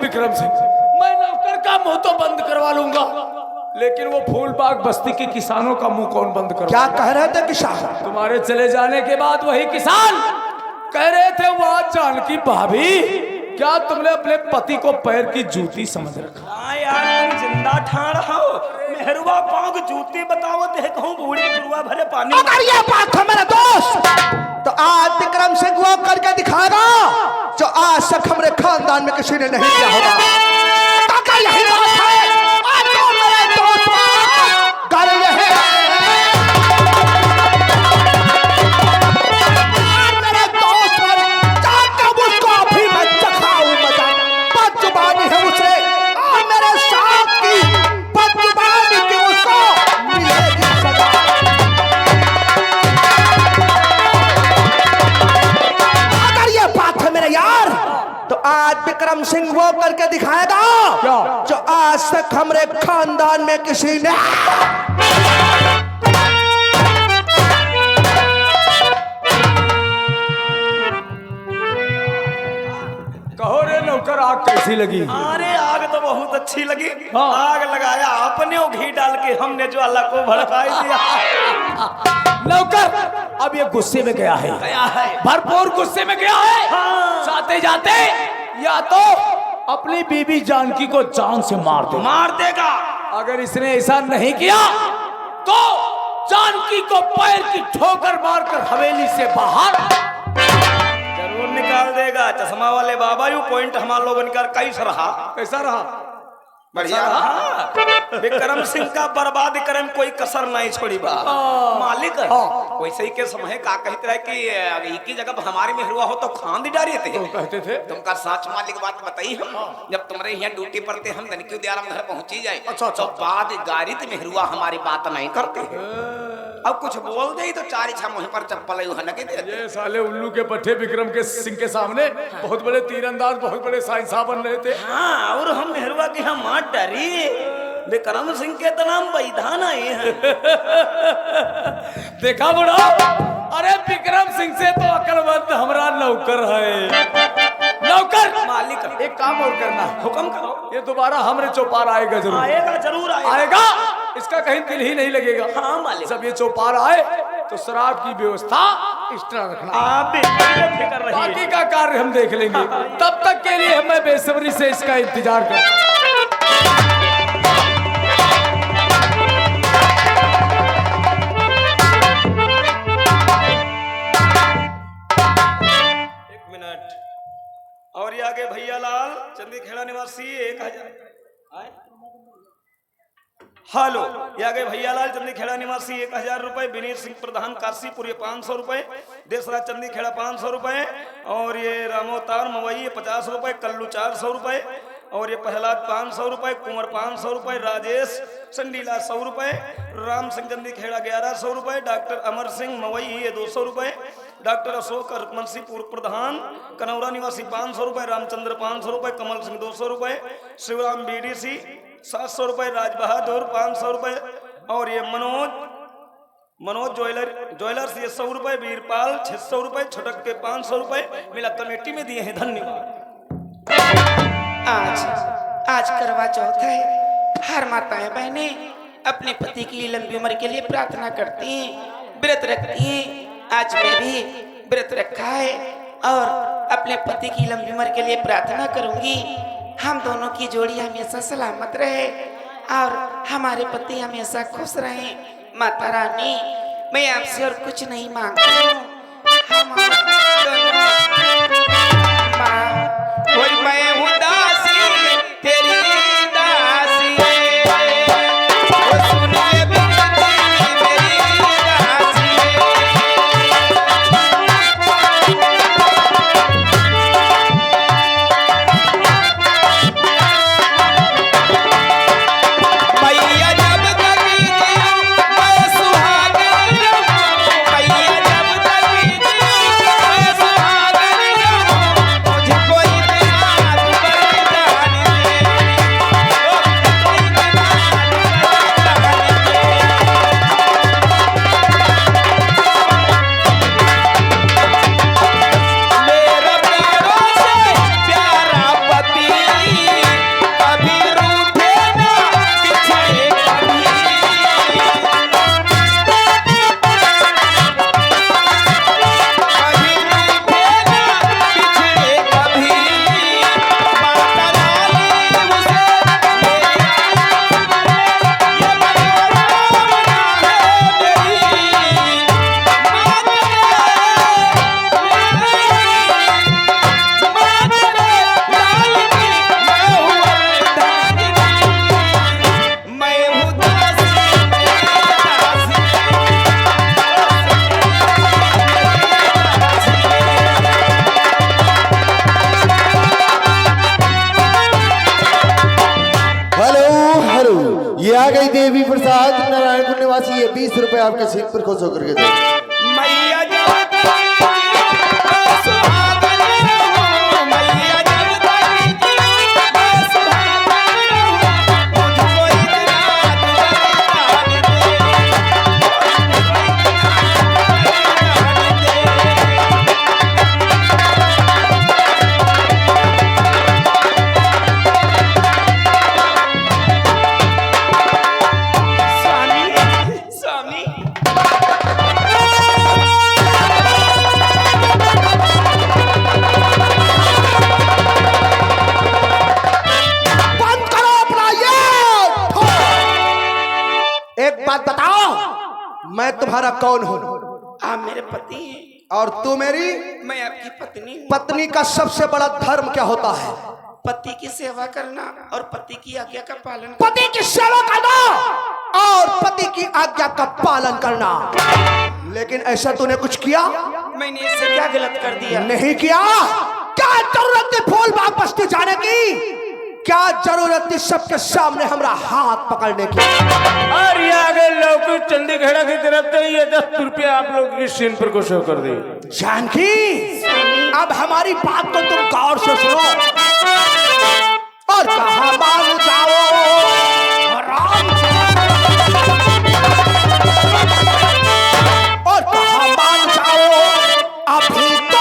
विक्रम सिंह, मैं नौकर का मुंह तो बंद करवा लूंगा, लेकिन वो फूलबाग बस्ती के किसानों का मुंह कौन बंद करवा? क्या कह रहे थे किसान? तुम्हारे चले जाने के बाद वही किसान कह रहे थे, वाह जानकी भाभी, क्या तुमने अपने पति को पैर की जूती समझ रखा? हाँ यार, तुम जिंदा ठाण हो। मेहरुआ पाँव की जूती बताओ, देख कहूँ बूढ़ी गुरुआ भरे पानी। अगर ये बात है मेरे दोस्त, तो आज विक्रम सिंह वो करके दिखाएगा जो आज तक हमारे खानदान में किसी ने नहीं किया होगा। तो क्या यही बात है? आज तो मेरे दोस्त कर रहे हैं। मेरे दोस्त जाकर मुझको अभी मैं चखाऊं मजा। बदजुबानी है उसे और मेरे साथ की बदजुबानी की उसको मिलेगी सजा। अगर ये बात है मेरे यार, तो आज विक्रम सिंह वो करके दिखाएगा क्या? जो आज तक हमारे खानदान में किसी ने। कहो रे नौकर, आग कैसी लगी? अरे आग तो बहुत अच्छी लगी। हाँ। आग लगाया आपने, वो घी डाल के हमने ज्वाला को भड़का दिया। नौकर अब ये गुस्से में गया है, गया है। भरपूर गुस्से में गया है। हाँ। जाते जाते या तो अपनी बीबी जानकी को जान से मार दे, मार देगा। अगर इसने ऐसा नहीं किया तो जानकी को पैर की ठोकर मारकर हवेली से बाहर जरूर निकाल देगा। चश्मा वाले बाबा, यू पॉइंट हमारे लोगों ने कर कैसा रहा? कैसा रहा? बढ़िया रहा। विक्रम सिंह का बर्बाद करे में कोई कसर नहीं छोड़ी बा मालिक। वैसे ही के समय का कहते रहे कि एक ही जगह हमारे में हुआ हो तो खान दी डारी थे। तो कहते थे तुमका साच मालिक बात बताई हम, जब तुम्हारे यहाँ ड्यूटी पर थे हम धनकी उद्यान में घर पहुंची जाए। अच्छा, अच्छा। तो बाद गाड़ी में हुआ हमारी बात नहीं करते। अब कुछ बोल दे तो चार इच्छा मुँह पर चप्पल लगे दे। ये साले उल्लू के पट्टे विक्रम के सिंह के सामने बहुत बड़े तीरंदाज, बहुत बड़े साइंसा बन रहे थे। हाँ, और हम मेहरुआ की हम मार डरी। विक्रम सिंह के तो नाम वैधान आए हैं। देखा बुढ़ा, अरे विक्रम सिंह से तो अकलमंद हमारा नौकर है। नौकर मालिक, एक काम और करना है, हुक्म करो। ये दोबारा हमरे चौपार आएगा जरूर। आएगा, जरूर आएगा। आएगा, इसका कहीं दिल ही नहीं लगेगा। हाँ मालिक। जब ये चौपार आए तो शराब की व्यवस्था इस तरह रखना। आप फिक्र रहिए। बाकी का कार्य हम देख लेंगे। तब तक के लिए मैं बेसब्री से इसका इंतजार करता। और ये आगे भैया लाल चंदी खेड़ा निवासी 1000। हेलो, ये आगे भैया लाल चंदी खेड़ा निवासी 1000 रुपए। विनीत सिंह प्रधान काशीपुर ये 500 रुपए। देशराज चंदी खेड़ा 500 रुपए। और ये रामोतार मवई 50 रुपए। कल्लू 400 रुपए। और ये प्रहलाद 500 रुपए। कुंवर 500 रुपए। राजेश संडीला 100 रुपए। राम सिंह चंदी खेड़ा 1100 रुपए। डॉक्टर अमर सिंह मवई ये 200 रुपए। डॉक्टर अशोक मनसीपुर प्रधान कनौरा निवासी 500 रुपए। रामचंद्र 500 रुपए। कमल सिंह 200 रुपए। शिवराम बीडीसी 700 रुपए। राज बहादुर 500 रुपए। और ये मनोज ज्वेलर्स ये 100 रुपए। वीरपाल 600 रुपए। छटक के 500 रुपए मिला कमेटी में दिए हैं। धन्यवाद। आज करवा चौथ है। हर माताएं बहनें अपने पति की लंबी उम्र के लिए प्रार्थना करती हैं, व्रत रखती हैं। आज मैं भी व्रत रखा है और अपने पति की लंबी उम्र के लिए प्रार्थना करूंगी। हम दोनों की जोड़ी हमेशा सलामत रहे और हमारे पति हमेशा खुश रहे। माता रानी, मैं आपसे और कुछ नहीं मांगती हूँ। हम माँ, कोई मैं हूँ दासी, तेरी दासी, वो सुन ले बिनती मेरी दासी। मैया जब तक जीऊं मैं सुहागिन रहूं, मैया जब तक गई देवी प्रसाद नारायणपुर निवासी, ये 20 रुपए आपके सिर पर खुश होकर के दे। मैया जब सुहागन रहूं, मैया जब तक सुहागन रहूं, मुझको इतना दुलार दे। स्वामी बंद करो अपना ये एक बात बताओ, मैं तुम्हारा कौन हूँ? आप मेरे पति हैं, और तू मेरी मैं आपकी पत्नी हूँ। पत्नी का सबसे बड़ा धर्म क्या होता है? पति की सेवा करना और पति की आज्ञा का पालन पति की सेवा करना और पति की आज्ञा का पालन करना। लेकिन ऐसा तूने कुछ किया? मैंने इससे क्या गलत कर दिया? नहीं किया। क्या जरूरत थी फूल बाग बस्ती जाने की? क्या जरूरत थी सबके सामने हमारा हाथ पकड़ने की? और ये आगे लौकी चंडीगढ़ की तरफ से ये 10 रुपया आप लोग की सीन पर को शो कर दी। जानकी, अब हमारी बात को तुम गौर से सुनो और कहा मान जाओ आराम से, और कहा मान जाओ अभी तो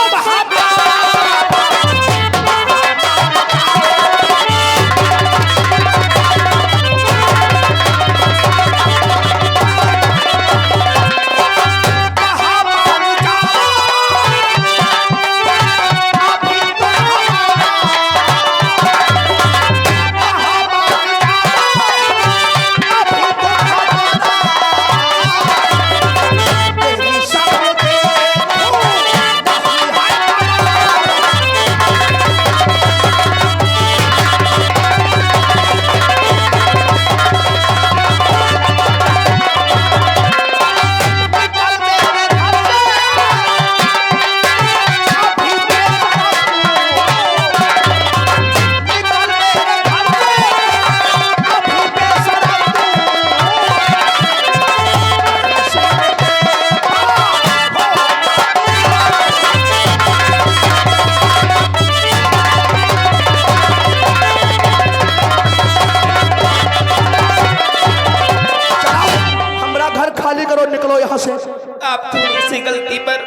आप थोड़ी सी गलती पर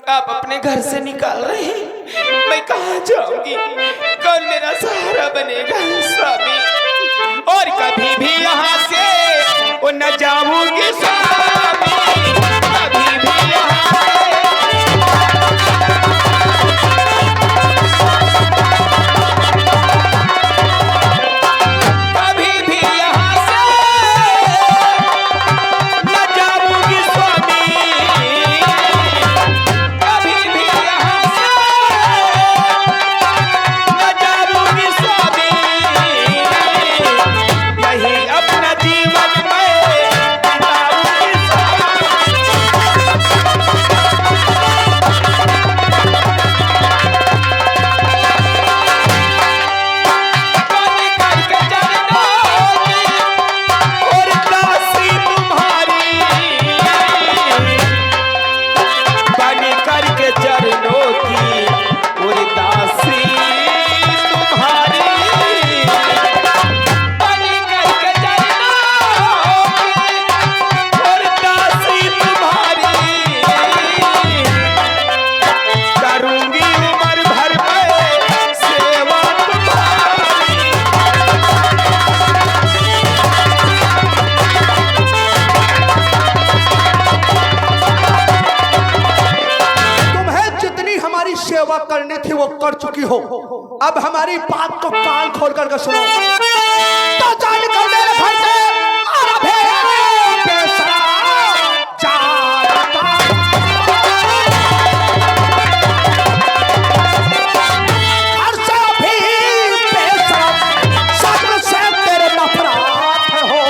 आप अपने घर से निकाल रहे हैं, मैं कहाँ जाऊंगी? कौन मेरा सहारा बनेगा स्वामी? और कभी भी यहाँ से वो न जाऊंगी स्वामी, कभी भी यहाँ करनी थी वो कर चुकी हो। अब हमारी बात को कान खोल करके सुनो। तो चल निकल मेरे घर से और अबे बेसरा जाता हर से भी बेसरा सच से तेरे नफरत हो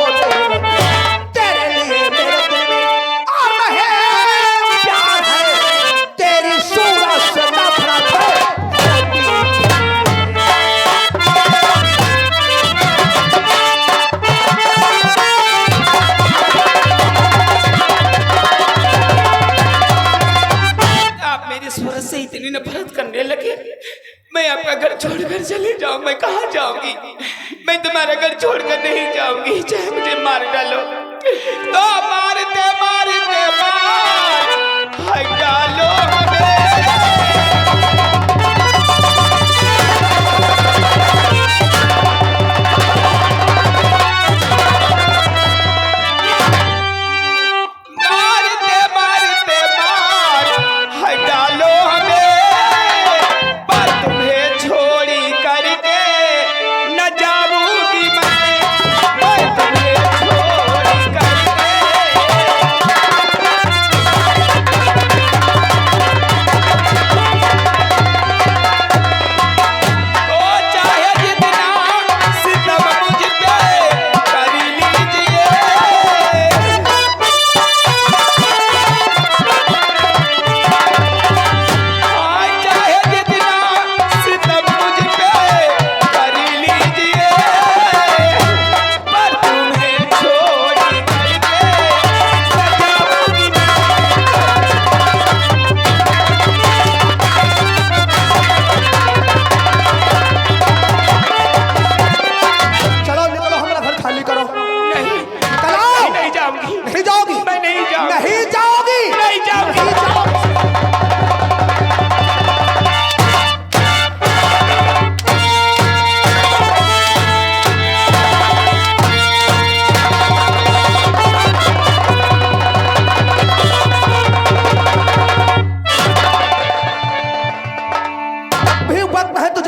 तेरे लिए मेरे दिल में और है प्यार है तेरी सूरत से नफरत है। मैं तुम्हारा घर छोड़कर नहीं जाऊंगी, चाहे मुझे मार डालो तो मारते मारते मार डालो हमें।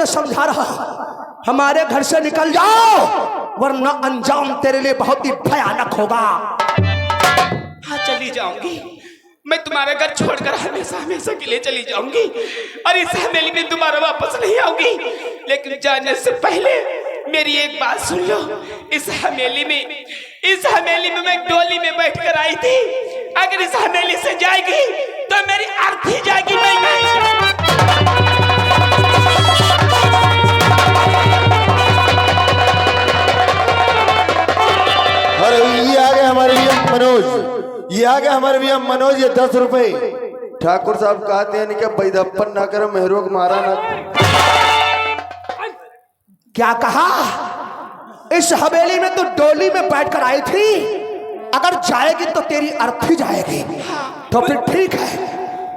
समझा रहा हमारे घर से निकल जाओ वरना अंजाम तेरे लिए बहुत ही भयानक होगा। हाँ चली जाऊंगी, मैं तुम्हारा घर छोड़कर हमेशा हमेशा के लिए चली जाऊंगी और इस हवेली में दोबारा वापस नहीं आऊंगी। लेकिन जाने से पहले मेरी एक बात सुन लो। इस हवेली में मैं डोली में बैठकर आई थी। अगर इस हवेली से जाएगी तो मेरी अर्थी जाएगी। मैं नहीं अरे ये आ गए हमारे भैया मनोज, ये आ गए हमारे भैया मनोज। ये 10 रुपए ठाकुर साहब कहते हैं कि बैदप्पन ना करो, मेहरों को मारा ना। क्या कहा? इस हवेली में तो डोली में बैठकर आई थी, अगर जाएगी तो तेरी अर्थी जाएगी। तो फिर ठीक है,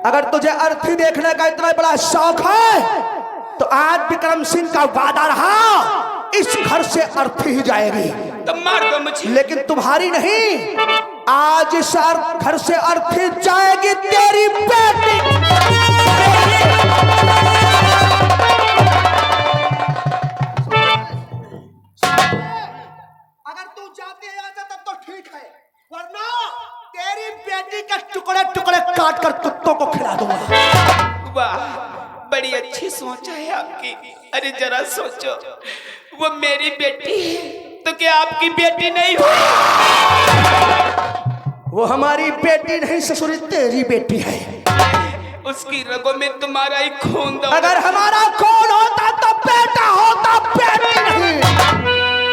अगर तुझे अर्थी देखने का इतना बड़ा शौक है तो आज विक्रम सिंह का वादा रहा, इस घर से अर्थी ही जाएगी। तो मार दो मुझे। लेकिन तुम्हारी नहीं, आज इस घर से अर्थी जाएगी तेरी बेटी। अगर तू जाती है यहाँ से तब तो ठीक है, वरना तेरी बेटी के टुकड़े टुकड़े काट कर कुत्तों को खिला दूंगा। वाह, बड़ी अच्छी सोच है आपकी। अरे जरा सोचो, वो मेरी बेटी है तो क्या आपकी बेटी नहीं हो? वो हमारी बेटी नहीं ससुरी, तेरी बेटी है। उसकी रगों में तुम्हारा ही खून दो। अगर हमारा खून होता तो बेटा होता, बेटी नहीं।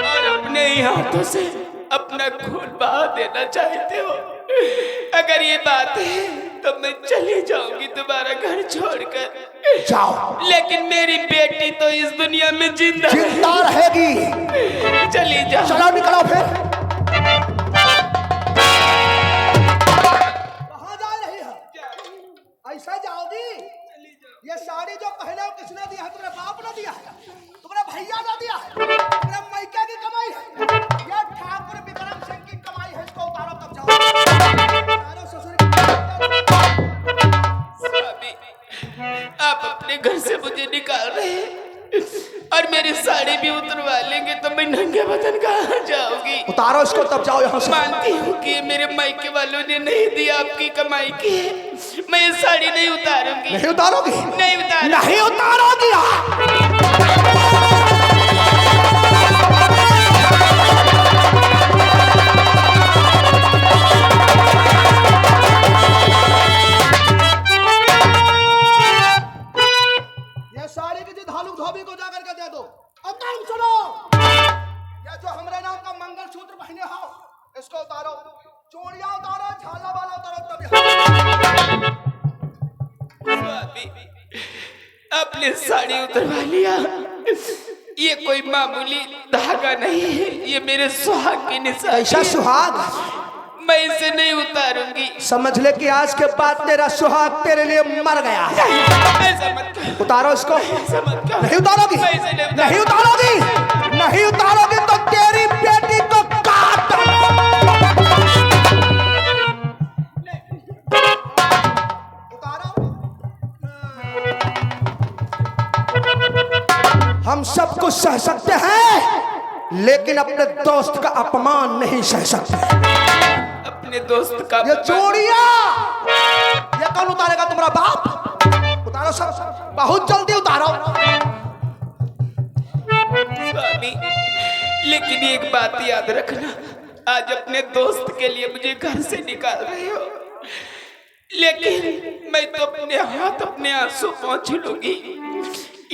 और अपने ही हाथों से अपना खून बहा देना चाहते हो? अगर ये बात है तो मैं चली जाऊंगी तुम्हारा घर छोड़कर। जाओ, लेकिन मेरी बेटी तो इस दुनिया में जिंदा रहेगी। चली जाओ। चलो निकलो फिर। कहाँ जा रही है? ऐसा जाओगी? ये साड़ी जो पहने हो किसने दिया है? तुम्हारे बाप ने दिया है? तुम्हारे भैया ने दिया है? तुम्हारे मायके की कमाई है? ये ठाकुर विक्रम सिंह की कमाई है, इसको उतारो तब जाओ। ससुर आप अपने घर से मुझे निकाल रहे हैं और मेरी साड़ी भी उतरवा लेंगे तो मैं नंगे बदन कहाँ जाऊंगी? उतारो इसको तब जाओ यहाँ से। मानती हूँ कि मेरे मायके वालों ने नहीं दिया, आपकी कमाई की है। मैं ये साड़ी नहीं उतारूंगी। नहीं उतारोगी? नहीं उतारूंगी। नहीं उतारोगी। साड़ी की धालू धोबी को जाकर के दे दो। और काम सुनो, ये जो हमरे नाम का मंगलसूत्र पहने हो इसको उतारो, चूड़ियां उतारो, झाला वाला उतारो तब। आपने साड़ी उतरवा लिया, ये कोई मामूली धागा नहीं है, ये मेरे सुहाग की निशानी ऐसा है। सुहाग मैं इसे नहीं उतारूंगी। समझ ले कि आज के बाद तेरा सुहाग तेरे लिए मर गया है। ऐसा मत कहो, उतारो इसको। ऐसा मत कहो। नहीं उतारोगी, मैं इसे नहीं उतारूंगी। नहीं उतारोगी, नहीं उतारोगी तो तेरी बेटी को काट हम सब कुछ सह सकते हैं, लेकिन अपने दोस्त का अपमान नहीं सह सकते। अपने दोस्त का ये चूड़िया, ये कौन उतारेगा? तुम्हारा बाप? उतारो सब, बहुत जल्दी उतारो। स्वामी, लेकिन एक बात याद रखना, आज अपने दोस्त के लिए मुझे घर से निकाल रहे हो, लेकिन मैं तो अपने हाथ अपने आंसू पोंछ लूंगी।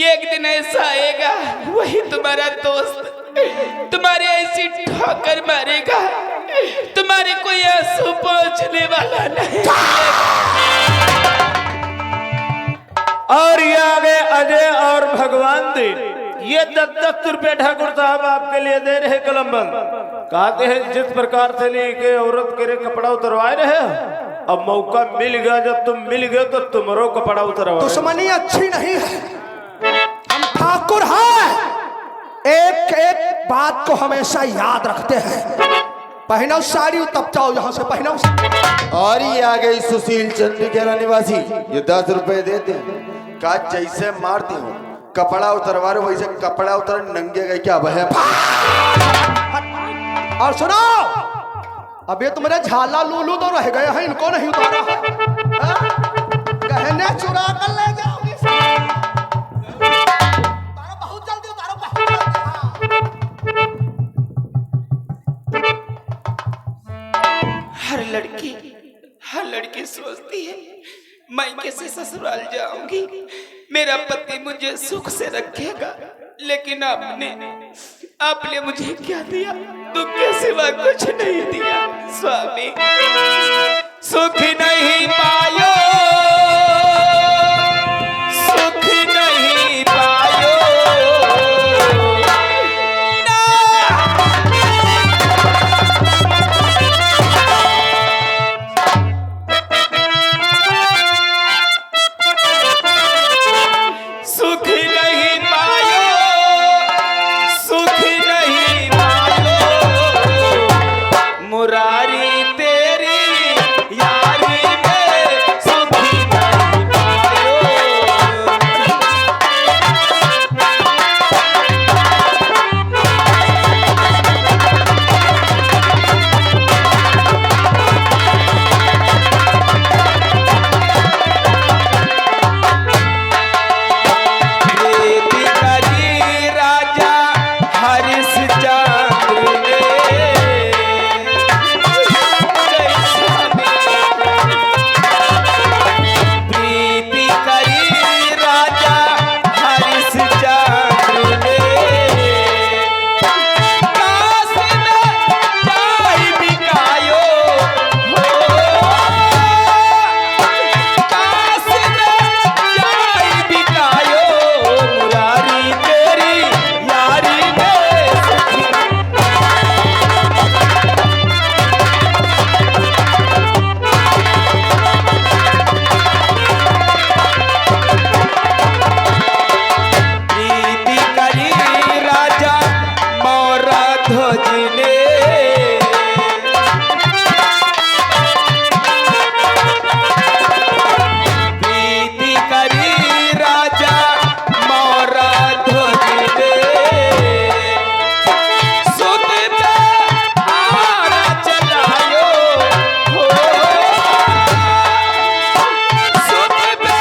एक दिन ऐसा आएगा, वही तुम्हारा दोस्त तुम्हारे ऐसी ठोकर मारेगा, तुम्हारे कोई आंसू पोंछने वाला नहीं। और ये आगे अजय और भगवान देव, ये 10-10 रुपए ठाकुर साहब आपके लिए दे रहे कलमबंद। कहते हैं जिस प्रकार से लेके औरत के कपड़ा उतरवाए रहे, अब मौका मिल गया, जब तुम मिल गए तो तुम्हारो कपड़ा उतरवा। दुश्मनी अच्छी नहीं है, हम ठाकुर हैं। एक एक बात को हमेशा याद रखते हैं। पहनाओ साड़ी, तब जाओ यहाँ से, पहनाओ। और ये आ गई सुशील चंद्र के निवासी, ये 10 रुपए देते हैं। का जैसे मारती हूँ कपड़ा उतरवा रहे वैसे कपड़ा उतर नंगे गए क्या वह। और सुनो, अब ये तुम्हारे झाला लूलू तो रह गए हैं, इनको नहीं उतारा है? गहने चुरा कर ले जाओगी। उतारो, बहुत जल्दी उतारो, बहुत जल्दी। हर लड़की सोचती है मैं कैसे ससुराल जाऊंगी, मेरा पति मुझे सुख से रखेगा, लेकिन आपने मुझे क्या दिया? दुख के सिवा कुछ नहीं दिया। स्वामी, सुख नहीं पायो, सुख नहीं पायो, सुख नहीं पायो, सुख नहीं पायो, मुरारी तेरी यारी में सुख नहीं पायो। प्रीति करी राजा हरिश्चंद्र ने, जय स्वामी। प्रीति करी राजा हरिश्चंद्र ने, काश न जाई बिकायो हो, काश न जाई बिकायो, मुरारी तेरी यारी में सुखी। प्रीति करी राजा मोरा ध्वज ने, प्रीति करी राजा मोरा ध्वज ने, सुत पे आरा चलायो हो, सुत पे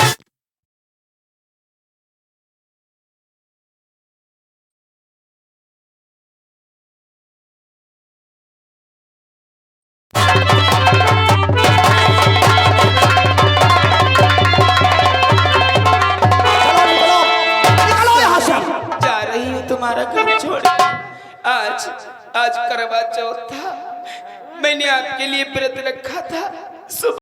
चलो, निकलो, निकलो यहाँ से। जा रही हूँ तुम्हारा घर छोड़ के। आज करवा चौथ था, मैंने आपके लिए व्रत रखा था। सुबह